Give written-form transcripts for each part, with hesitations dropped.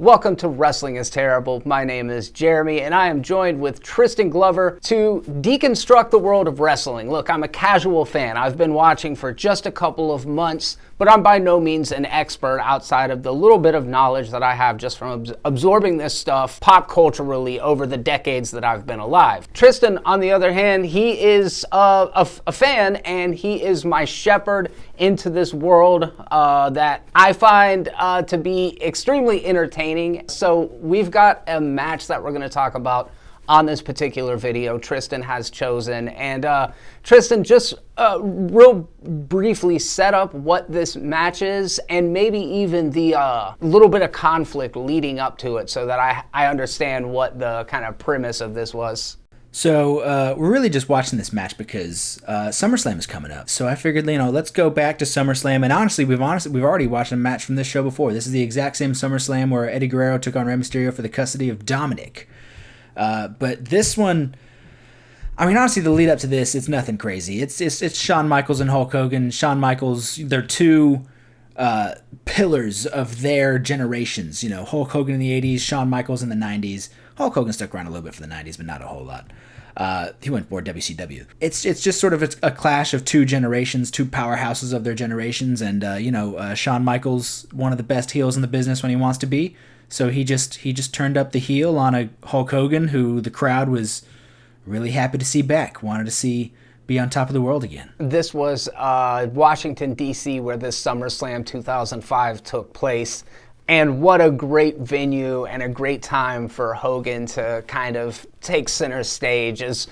Welcome to Wrestling is Terrible. My name is Jeremy, and I am joined with Tristan Glover to deconstruct the world of wrestling. Look, I'm a casual fan. I've been watching for just a couple of months, but I'm by no means an expert outside of the little bit of knowledge that I have just from absorbing this stuff pop culturally over the decades that I've been alive. Tristan, on the other hand, he is a fan, and he is my shepherd into this world that I find to be extremely entertaining. So we've got a match that we're going to talk about on this particular video Tristan has chosen. And Tristan, just real briefly set up what this match is and maybe even the little bit of conflict leading up to it so that I understand what the kind of premise of this was. So we're really just watching this match because SummerSlam is coming up. So I figured, let's go back to SummerSlam. And honestly, we've already watched a match from this show before. This is the exact same SummerSlam where Eddie Guerrero took on Rey Mysterio for the custody of Dominic. But this one, I mean, honestly, the lead up to this, it's nothing crazy. It's Shawn Michaels and Hulk Hogan. Shawn Michaels, they're two pillars of their generations. Hulk Hogan in the 80s, Shawn Michaels in the 90s. Hulk Hogan stuck around a little bit for the 90s, but not a whole lot. He went for WCW. It's just sort of a clash of two generations, two powerhouses of their generations, and Shawn Michaels, one of the best heels in the business when he wants to be. So he just turned up the heel on a Hulk Hogan who the crowd was really happy to see back, wanted to see be on top of the world again. This was Washington, D.C., where this SummerSlam 2005 took place. And what a great venue and a great time for Hogan to kind of take center stage as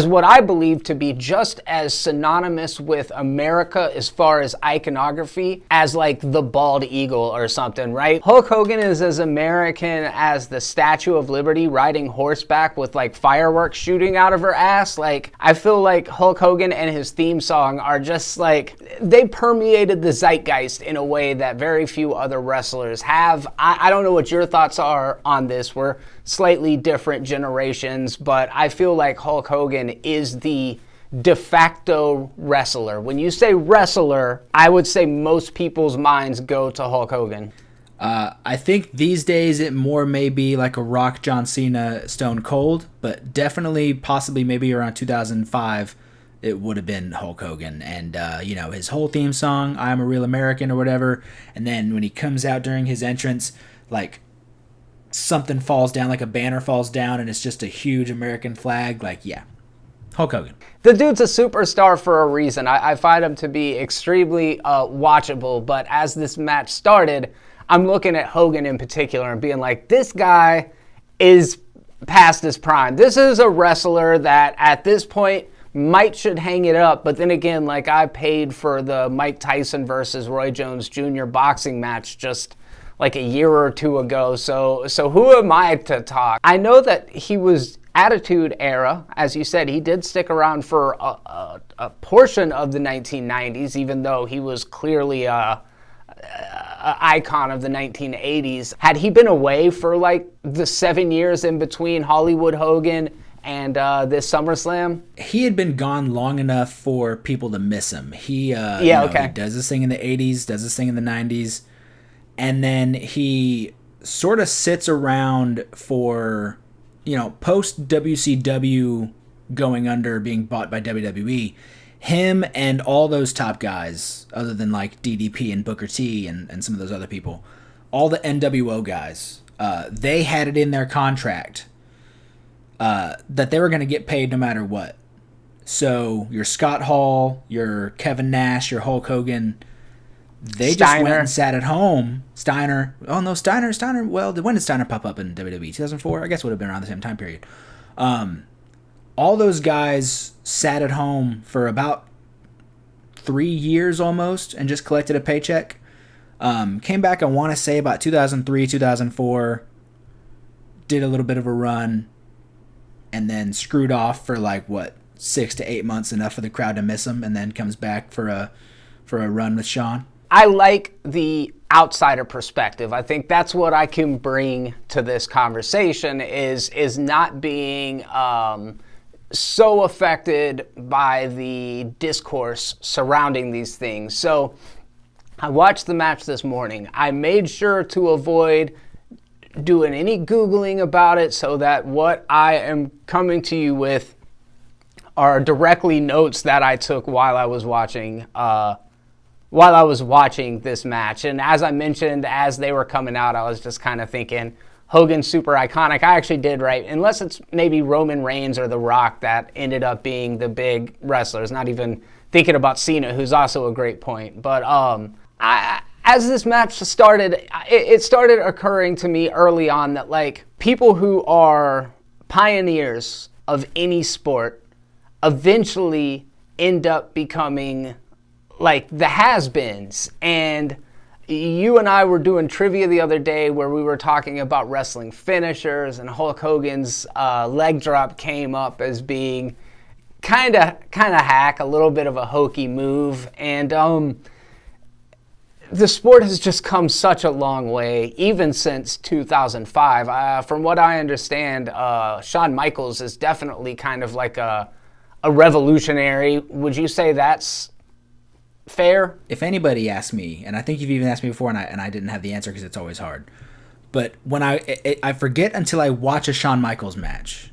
what I believe to be just as synonymous with America as far as iconography as like the bald eagle or something, right? Hulk Hogan is as American as the Statue of Liberty riding horseback with like fireworks shooting out of her ass. Like, I feel like Hulk Hogan and his theme song are just like, they permeated the zeitgeist in a way that very few other wrestlers have. I don't know what your thoughts are on this. We're slightly different generations, but I feel like Hulk Hogan is the de facto wrestler. When you say wrestler, I would say most people's minds go to Hulk Hogan. I think these days it more may be like a Rock, John Cena, Stone Cold, but definitely, possibly, maybe around 2005, it would have been Hulk Hogan. And, his whole theme song, I'm a Real American or whatever, and then when he comes out during his entrance, like, something falls down, like a banner falls down, and it's just a huge American flag. Like, yeah, Hulk Hogan. The dude's a superstar for a reason. I find him to be extremely watchable, but as this match started, I'm looking at Hogan in particular and being like, this guy is past his prime. This is a wrestler that at this point should hang it up, but then again, like, I paid for the Mike Tyson versus Roy Jones Jr. boxing match just like a year or two ago, so who am I to talk? I know that he was Attitude Era, as you said. He did stick around for a portion of the 1990s, even though he was clearly a icon of the 1980s. Had he been away for like the 7 years in between Hollywood Hogan and this SummerSlam? He had been gone long enough for people to miss him. He okay. He does this thing in the 80s, does this thing in the 90s. And then he sort of sits around for, post WCW going under, being bought by WWE. Him and all those top guys, other than like DDP and Booker T and some of those other people, all the NWO guys, they had it in their contract that they were going to get paid no matter what. So your Scott Hall, your Kevin Nash, your Hulk Hogan, they just went and sat at home. Steiner. Oh, no, Steiner. Well, when did Steiner pop up in WWE? 2004? I guess it would have been around the same time period. All those guys sat at home for about 3 years almost and just collected a paycheck. Came back, I want to say, about 2003, 2004. Did a little bit of a run. And then screwed off for 6 to 8 months, enough for the crowd to miss him. And then comes back for a run with Shawn. I like the outsider perspective. I think that's what I can bring to this conversation is not being so affected by the discourse surrounding these things. So I watched the match this morning. I made sure to avoid doing any Googling about it, so that what I am coming to you with are directly notes that I took while I was watching this match. And as I mentioned, as they were coming out, I was just kind of thinking, Hogan's super iconic. I actually did right, unless it's maybe Roman Reigns or The Rock that ended up being the big wrestlers. Not even thinking about Cena, who's also a great point. But as this match started, it started occurring to me early on that, like, people who are pioneers of any sport eventually end up becoming like the has-beens. And you and I were doing trivia the other day where we were talking about wrestling finishers, and Hulk Hogan's leg drop came up as being kind of hack, a little bit of a hokey move. And the sport has just come such a long way, even since 2005. From what I understand, Shawn Michaels is definitely kind of like a revolutionary. Would you say that's fair? If anybody asked me, and I think you've even asked me before, and I didn't have the answer because it's always hard, but when I forget until I watch a Shawn Michaels match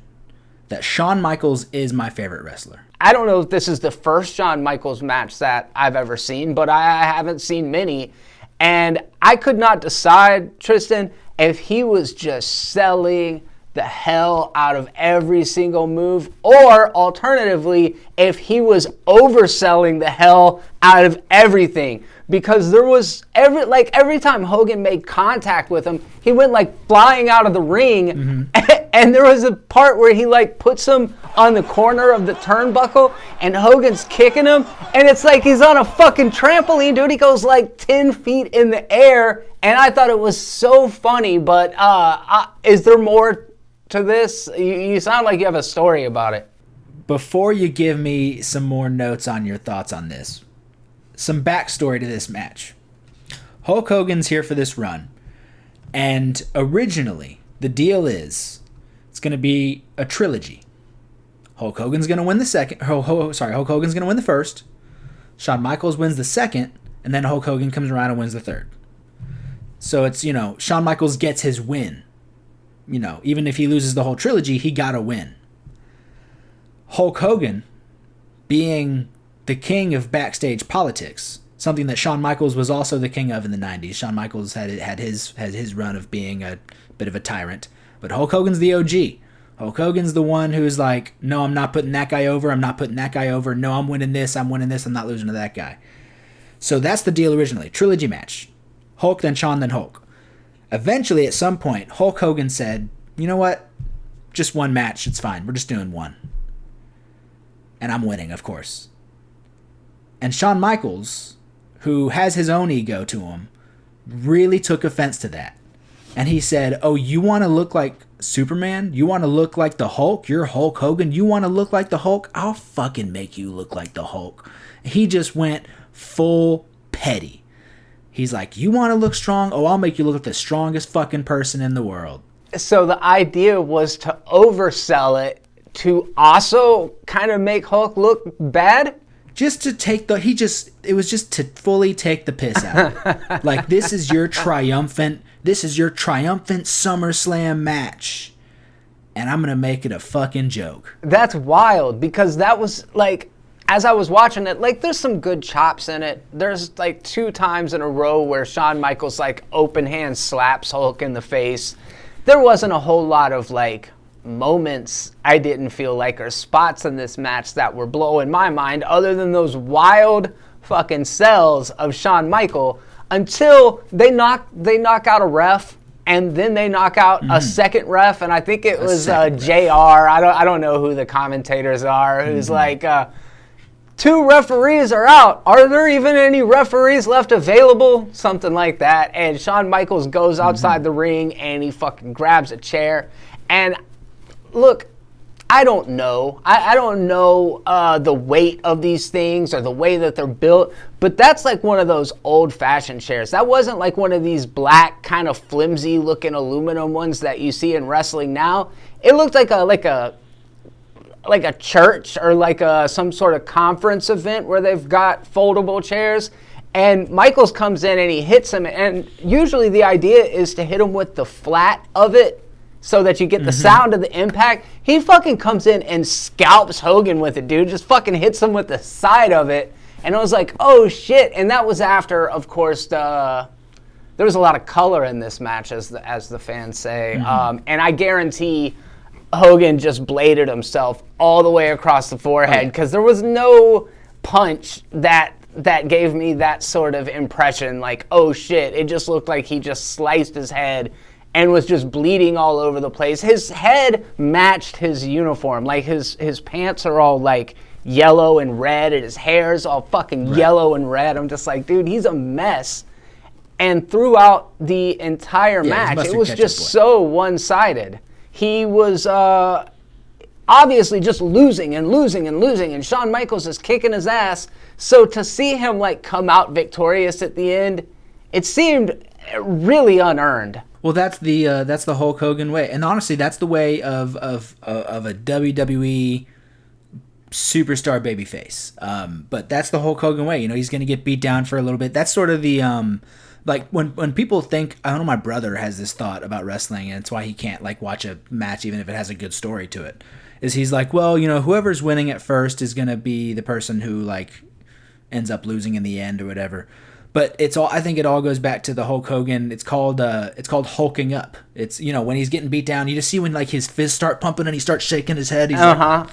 that Shawn Michaels is my favorite wrestler. I don't know if this is the first Shawn Michaels match that I've ever seen, but I haven't seen many, and I could not decide, Tristan, if he was just selling the hell out of every single move, or alternatively, if he was overselling the hell out of everything. Because there was every time Hogan made contact with him, he went like flying out of the ring. Mm-hmm. And there was a part where he like puts him on the corner of the turnbuckle and Hogan's kicking him, and it's like he's on a fucking trampoline, dude. He goes like 10 feet in the air, and I thought it was so funny. But is there more to this? You sound like you have a story about it. Before you give me some more notes on your thoughts on this, some backstory to this match. Hulk Hogan's here for this run, and originally the deal is it's going to be a trilogy. Hulk Hogan's going to win the second. Hulk Hogan's going to win the first. Shawn Michaels wins the second, and then Hulk Hogan comes around and wins the third. So it's, Shawn Michaels gets his win. Even if he loses the whole trilogy, he got a win. Hulk Hogan, being the king of backstage politics, something that Shawn Michaels was also the king of in the 90s. Shawn Michaels had his run of being a bit of a tyrant. But Hulk Hogan's the OG. Hulk Hogan's the one who's like, no, I'm not putting that guy over. I'm not putting that guy over. No, I'm winning this. I'm not losing to that guy. So that's the deal originally. Trilogy match. Hulk, then Shawn, then Hulk. Eventually, at some point, Hulk Hogan said, you know what? Just one match. It's fine. We're just doing one. And I'm winning, of course. And Shawn Michaels, who has his own ego to him, really took offense to that. And he said, oh, you want to look like Superman? You want to look like the Hulk? You're Hulk Hogan. You want to look like the Hulk? I'll fucking make you look like the Hulk. He just went full petty. He's like, you want to look strong? Oh, I'll make you look like the strongest fucking person in the world. So the idea was to oversell it to also kind of make Hulk look bad? Just to take it was just to fully take the piss out. Like, this is your triumphant SummerSlam match. And I'm going to make it a fucking joke. That's wild, because that was like, as I was watching it, like, there's some good chops in it. There's like 2 times in a row where Shawn Michaels like open hand slaps Hulk in the face. There wasn't a whole lot of like moments, I didn't feel like, or spots in this match that were blowing my mind, other than those wild fucking sells of Shawn Michaels, until they knock out a ref, and then they knock out a second ref, and I think it was JR. I don't know who the commentators are, who's like, 2 referees are out. Are there even any referees left available? Something like that. And Shawn Michaels goes outside the ring and he fucking grabs a chair. And look, I don't know. I don't know the weight of these things or the way that they're built, but that's like one of those old-fashioned chairs. That wasn't like one of these black, kind of flimsy-looking aluminum ones that you see in wrestling now. It looked like a church or like some sort of conference event where they've got foldable chairs. And Michaels comes in and he hits him, and usually the idea is to hit him with the flat of it so that you get the sound of the impact. He fucking comes in and scalps Hogan with it, dude. Just fucking hits him with the side of it. And I was like, oh shit. And that was after, of course, there was a lot of color in this match, as the fans say. And I guarantee Hogan just bladed himself all the way across the forehead, because there was no punch that gave me that sort of impression, like, oh shit. It just looked like he just sliced his head and was just bleeding all over the place. His head matched his uniform. Like, his pants are all like yellow and red, and his hair's all fucking yellow and red. I'm just like, dude, he's a mess. And throughout the entire match, it was just so one-sided. He was obviously just losing and losing and losing, and Shawn Michaels is kicking his ass. So to see him like come out victorious at the end, it seemed really unearned. Well, that's the Hulk Hogan way, and honestly, that's the way of a WWE superstar babyface. But that's the Hulk Hogan way. You know, he's going to get beat down for a little bit. That's sort of the like when people think, I don't know, my brother has this thought about wrestling, and it's why he can't like watch a match even if it has a good story to it. Is he's like, well, you know, whoever's winning at first is going to be the person who like ends up losing in the end or whatever. But I think it all goes back to the Hulk Hogan. It's called hulking up. It's, you know, when he's getting beat down, you just see when like his fists start pumping and he starts shaking his head. He's like,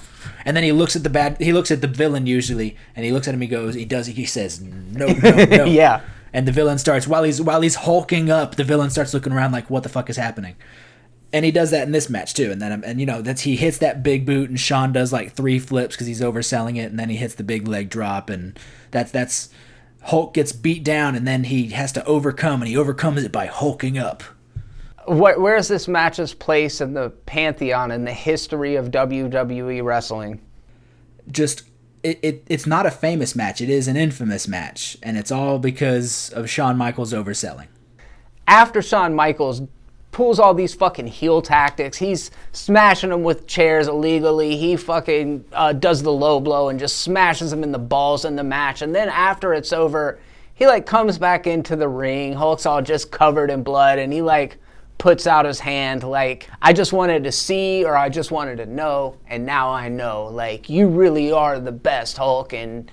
and then he looks at the villain usually, and he looks at him. He says no. Yeah. And the villain starts, while he's hulking up, the villain starts looking around like, what the fuck is happening? And he does that in this match too. And then, you know, he hits that big boot, and Shawn does like 3 flips because he's overselling it, and then he hits the big leg drop, and that's Hulk gets beat down, and then he has to overcome, and he overcomes it by hulking up. Where is this match's place in the pantheon in the history of WWE wrestling? It's not a famous match. It is an infamous match, and it's all because of Shawn Michaels overselling. After Shawn Michaels pulls all these fucking heel tactics, he's smashing them with chairs illegally. He fucking does the low blow and just smashes them in the balls in the match. And then after it's over, he like comes back into the ring. Hulk's all just covered in blood, and he like puts out his hand like, I just wanted to see, or I just wanted to know, and now I know. Like, you really are the best, Hulk, and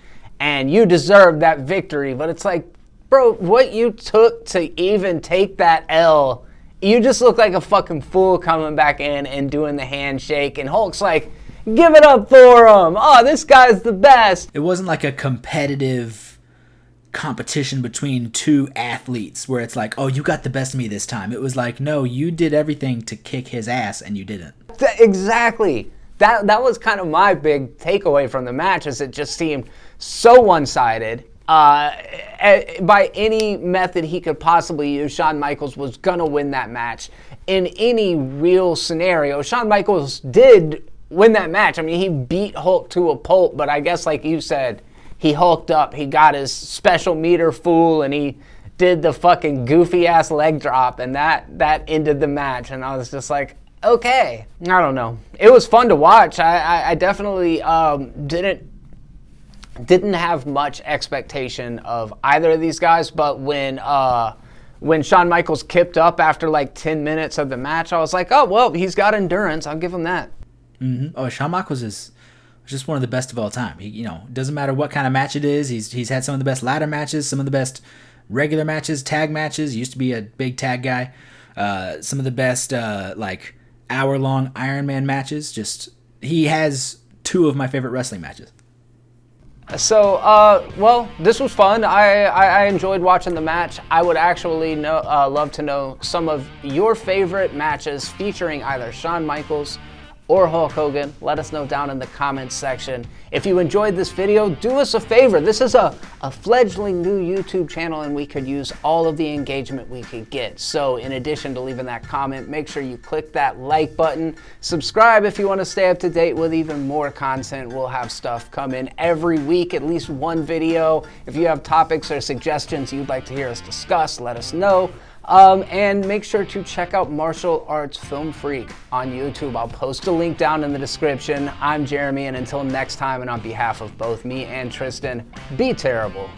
you deserve that victory. But it's like, bro, what you took to even take that L, you just look like a fucking fool coming back in and doing the handshake, and Hulk's like, give it up for him. Oh, this guy's the best. It wasn't like a competitive competition between two athletes where it's like, oh, you got the best of me this time. It was like, no, you did everything to kick his ass and you didn't. Exactly. That was kind of my big takeaway from the match, is it just seemed so one-sided. By any method he could possibly use, Shawn Michaels was gonna win that match. In any real scenario, Shawn Michaels did win that match. I mean, he beat Hulk to a pulp, but I guess like you said, he hulked up, he got his special meter full, and he did the fucking goofy-ass leg drop, and that ended the match. And I was just like, okay. I don't know. It was fun to watch. I definitely didn't have much expectation of either of these guys, but when Shawn Michaels kipped up after like 10 minutes of the match, I was like, oh, well, he's got endurance. I'll give him that. Mm-hmm. Oh, Shawn Michaels is just one of the best of all time. He, you know, doesn't matter what kind of match it is. He's had some of the best ladder matches, some of the best regular matches, tag matches. He used to be a big tag guy. Some of the best like hour-long Iron Man matches. Just, he has 2 of my favorite wrestling matches. So, well, this was fun. I enjoyed watching the match. I would actually love to know some of your favorite matches featuring either Shawn Michaels or Hulk Hogan. Let us know down in the comments section. If you enjoyed this video, do us a favor. This is a fledgling new YouTube channel, and we could use all of the engagement we could get. So in addition to leaving that comment, make sure you click that like button. Subscribe if you want to stay up to date with even more content. We'll have stuff come in every week, at least 1 video. If you have topics or suggestions you'd like to hear us discuss, let us know. And make sure to check out Martial Arts Film Freak on YouTube. I'll post a link down in the description. I'm Jeremy, and until next time, and on behalf of both me and Tristan, be terrible.